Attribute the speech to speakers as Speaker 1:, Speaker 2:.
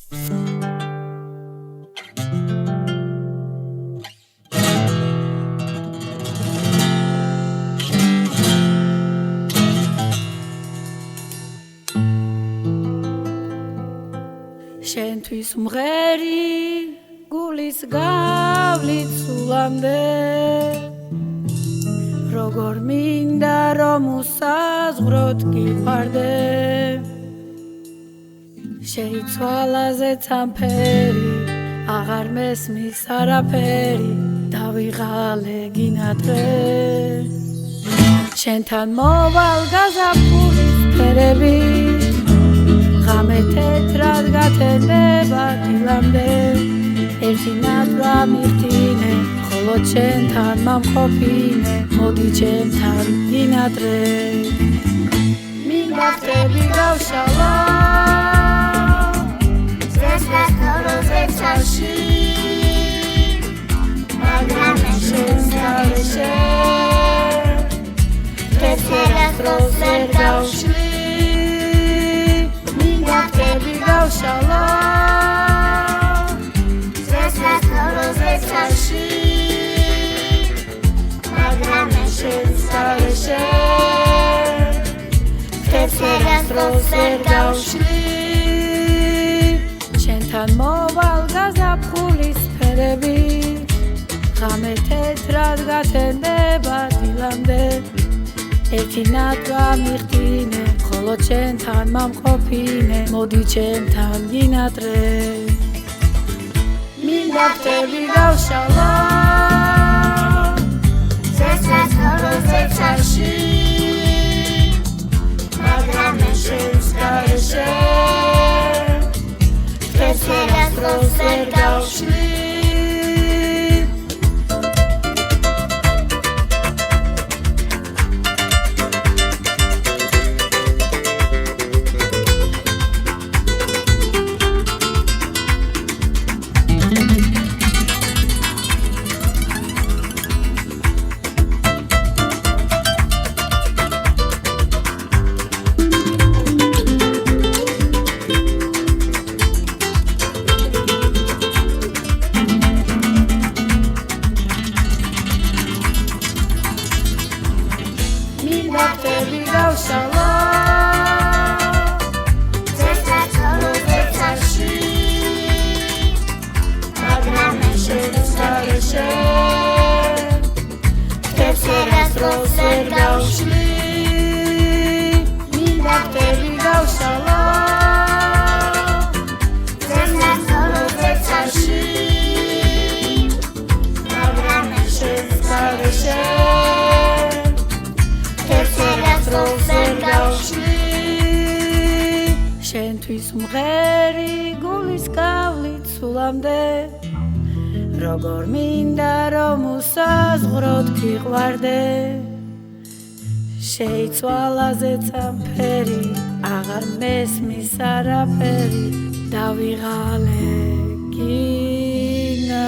Speaker 1: შენთვის მღერი გულის გავლით სულამდე როგორ მინდა რომ უსაზღვროდ გიყვარდე შეიცვალა ზეცამფერი აღარ მესმის არაფერი დავიღალე გინატრე შენთან მოვალ გაზაფხულის ფერები ღამე თეთრად გათენდება დილამდე ერთი ნატრა მიხთინე ხოლო ჩემთან მომყოფინე მოდი ჩემთან გინატრე მინდა ხტები გავშალა ზესვას თოროზე ჩარში მაგრამ შენს გარეშე თეთრად როზერ გავშლი ხტები გავშალა ზესვას თოროზე ჩარში მაგრამ შენს გარეშე თეთრად როზერ გავშლი შენთან მოვალ გაზაფხულის ფერები ღამე თეთრად გათენდება დილამდე ერთი ნატრა მიხთინე ხოლო ჩემთან მომყოფინე მოდი ჩემთან გინატრე მინდა ხტები გავშალა ზესვას თოროზე ჩარში მაგრამ შენს გარეშე თეთრად როზერ გავშლი ხტები გავშალა ზესვას თოროზე ჩარში მაგრამ შენს გარეშე თეთრად როზერ გავშლი მინდა ხტები გავშალა ზესვას თოროზე ჩარში მაგრამ შენს გარეშე შენთვის მღერი გულის გავლით სულამდე როგორ მინდა რომ უსაზღვროდ გიყვარდე შეიცვალა ზეცამფერი აღარ მესმის არაფერი დავიღალე გინატრე